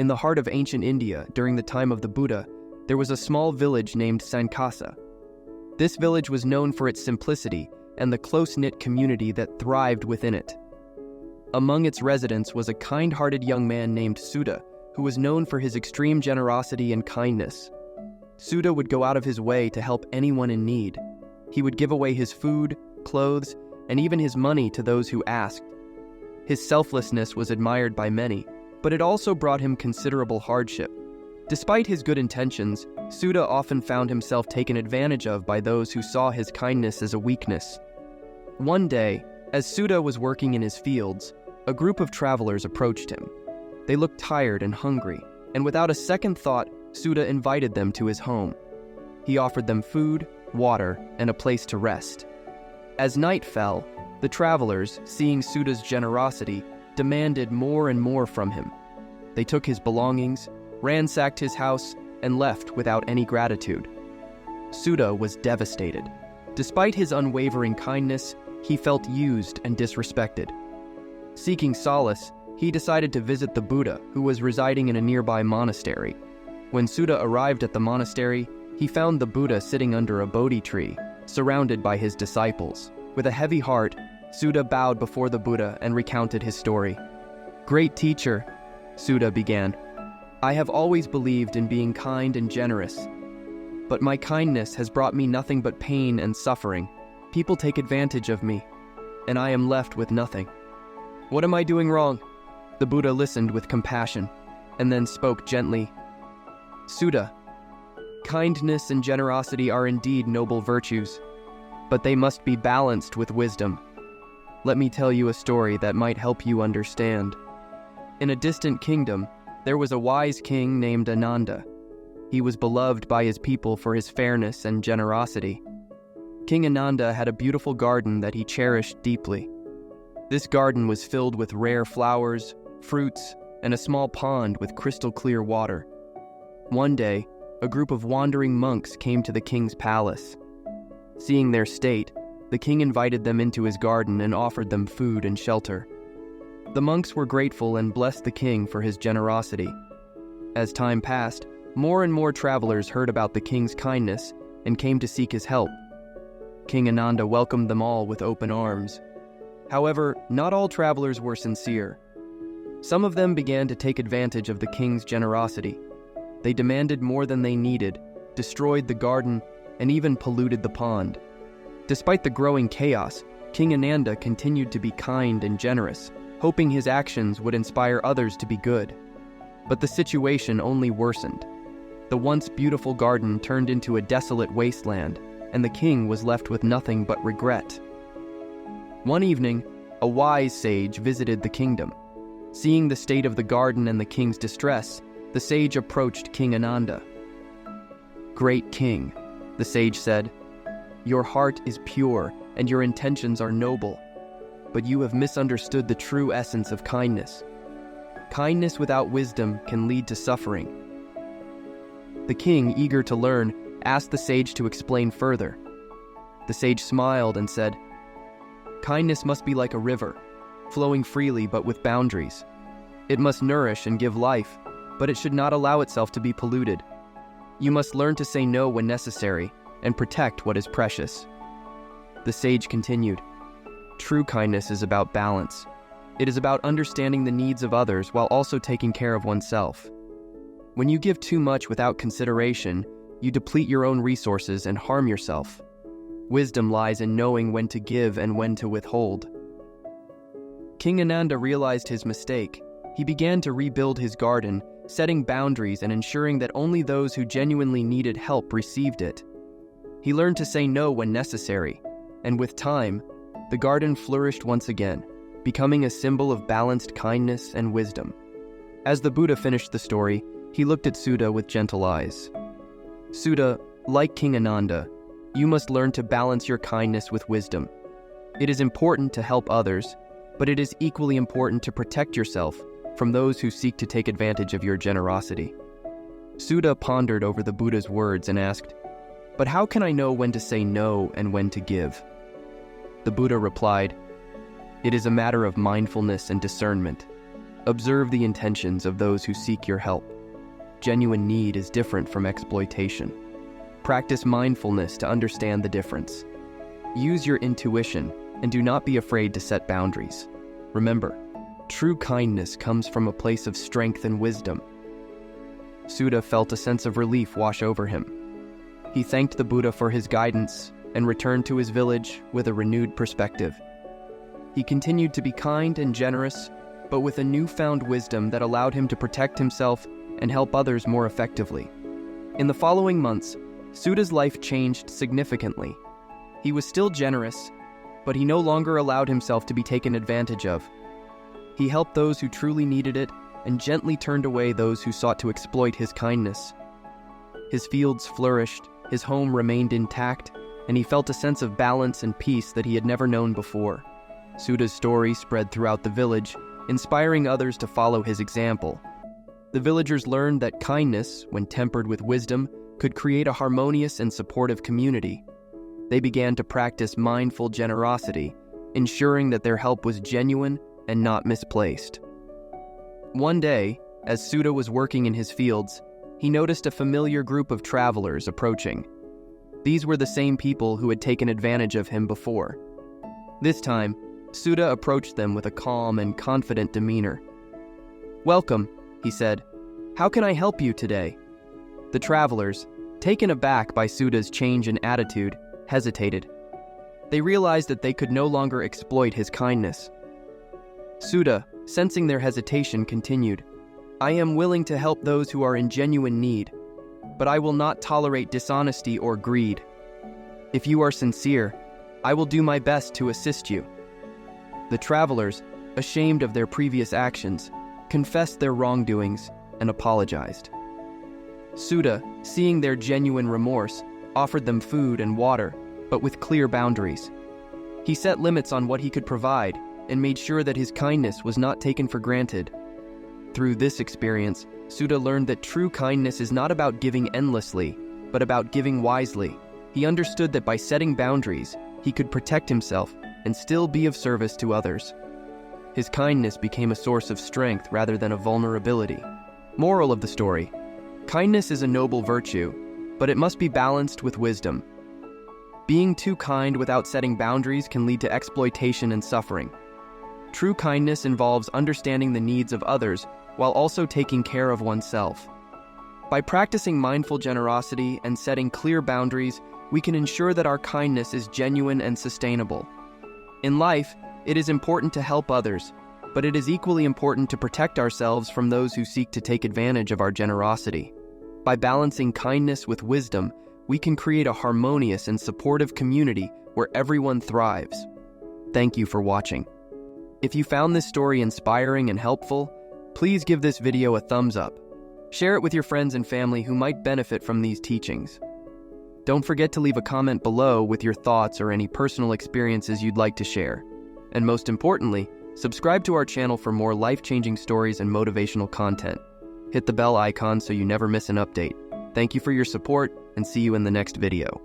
In the heart of ancient India, during the time of the Buddha, there was a small village named Sankasa. This village was known for its simplicity and the close-knit community that thrived within it. Among its residents was a kind-hearted young man named Suddha, who was known for his extreme generosity and kindness. Suddha would go out of his way to help anyone in need. He would give away his food, clothes, and even his money to those who asked. His selflessness was admired by many, but it also brought him considerable hardship. Despite his good intentions, Suddha often found himself taken advantage of by those who saw his kindness as a weakness. One day, as Suddha was working in his fields, a group of travelers approached him. They looked tired and hungry, and without a second thought, Suddha invited them to his home. He offered them food, water, and a place to rest. As night fell, the travelers, seeing Suddha's generosity, demanded more and more from him. They took his belongings, ransacked his house, and left without any gratitude. Suddha was devastated. Despite his unwavering kindness, he felt used and disrespected. Seeking solace, he decided to visit the Buddha, who was residing in a nearby monastery. When Suddha arrived at the monastery, he found the Buddha sitting under a Bodhi tree, surrounded by his disciples. With a heavy heart, Suddha bowed before the Buddha and recounted his story. "Great teacher," Suddha began, "I have always believed in being kind and generous. But my kindness has brought me nothing but pain and suffering. People take advantage of me, and I am left with nothing. What am I doing wrong?" The Buddha listened with compassion, and then spoke gently. "Suddha, kindness and generosity are indeed noble virtues, but they must be balanced with wisdom. Let me tell you a story that might help you understand. In a distant kingdom, there was a wise king named Ananda. He was beloved by his people for his fairness and generosity. King Ananda had a beautiful garden that he cherished deeply. This garden was filled with rare flowers, fruits, and a small pond with crystal clear water. One day, a group of wandering monks came to the king's palace. Seeing their state, the king invited them into his garden and offered them food and shelter. The monks were grateful and blessed the king for his generosity. As time passed, more and more travelers heard about the king's kindness and came to seek his help. King Ananda welcomed them all with open arms. However, not all travelers were sincere. Some of them began to take advantage of the king's generosity. They demanded more than they needed, destroyed the garden, and even polluted the pond. Despite the growing chaos, King Ananda continued to be kind and generous, hoping his actions would inspire others to be good. But the situation only worsened. The once beautiful garden turned into a desolate wasteland, and the king was left with nothing but regret. One evening, a wise sage visited the kingdom. Seeing the state of the garden and the king's distress, the sage approached King Ananda. "Great king," the sage said, "your heart is pure and your intentions are noble, but you have misunderstood the true essence of kindness. Kindness without wisdom can lead to suffering." The king, eager to learn, asked the sage to explain further. The sage smiled and said, "Kindness must be like a river, flowing freely but with boundaries. It must nourish and give life, but it should not allow itself to be polluted. You must learn to say no when necessary and protect what is precious." The sage continued, "True kindness is about balance. It is about understanding the needs of others while also taking care of oneself. When you give too much without consideration, you deplete your own resources and harm yourself. Wisdom lies in knowing when to give and when to withhold." King Ananda realized his mistake. He began to rebuild his garden, setting boundaries and ensuring that only those who genuinely needed help received it. He learned to say no when necessary, and with time, the garden flourished once again, becoming a symbol of balanced kindness and wisdom. As the Buddha finished the story, he looked at Suddha with gentle eyes. "Suddha, like King Ananda, you must learn to balance your kindness with wisdom. It is important to help others, but it is equally important to protect yourself from those who seek to take advantage of your generosity." Suddha pondered over the Buddha's words and asked, "But how can I know when to say no and when to give?" The Buddha replied, "It is a matter of mindfulness and discernment. Observe the intentions of those who seek your help. Genuine need is different from exploitation. Practice mindfulness to understand the difference. Use your intuition and do not be afraid to set boundaries. Remember, true kindness comes from a place of strength and wisdom. Suddha felt a sense of relief wash over him. He thanked the Buddha for his guidance and returned to his village with a renewed perspective. He continued to be kind and generous, but with a newfound wisdom that allowed him to protect himself and help others more effectively. In the following months, Suddha's life changed significantly. He was still generous, but he no longer allowed himself to be taken advantage of. He helped those who truly needed it and gently turned away those who sought to exploit his kindness. His fields flourished, his home remained intact, and he felt a sense of balance and peace that he had never known before. Suddha's story spread throughout the village, inspiring others to follow his example. The villagers learned that kindness, when tempered with wisdom, could create a harmonious and supportive community. They began to practice mindful generosity, ensuring that their help was genuine and not misplaced. One day, as Suddha was working in his fields, he noticed a familiar group of travelers approaching. These were the same people who had taken advantage of him before. This time, Suddha approached them with a calm and confident demeanor. "Welcome," he said. "How can I help you today?" The travelers, taken aback by Suddha's change in attitude, hesitated. They realized that they could no longer exploit his kindness. Suddha, sensing their hesitation, continued, "I am willing to help those who are in genuine need, but I will not tolerate dishonesty or greed. If you are sincere, I will do my best to assist you." The travelers, ashamed of their previous actions, confessed their wrongdoings and apologized. Suddha, seeing their genuine remorse, offered them food and water, but with clear boundaries. He set limits on what he could provide and made sure that his kindness was not taken for granted. Through this experience, Suddha learned that true kindness is not about giving endlessly, but about giving wisely. He understood that by setting boundaries, he could protect himself and still be of service to others. His kindness became a source of strength rather than a vulnerability. Moral of the story: kindness is a noble virtue, but it must be balanced with wisdom. Being too kind without setting boundaries can lead to exploitation and suffering. True kindness involves understanding the needs of others while also taking care of oneself. By practicing mindful generosity and setting clear boundaries, we can ensure that our kindness is genuine and sustainable. In life, it is important to help others, but it is equally important to protect ourselves from those who seek to take advantage of our generosity. By balancing kindness with wisdom, we can create a harmonious and supportive community where everyone thrives. Thank you for watching. If you found this story inspiring and helpful, please give this video a thumbs up. Share it with your friends and family who might benefit from these teachings. Don't forget to leave a comment below with your thoughts or any personal experiences you'd like to share. And most importantly, subscribe to our channel for more life-changing stories and motivational content. Hit the bell icon so you never miss an update. Thank you for your support, and see you in the next video.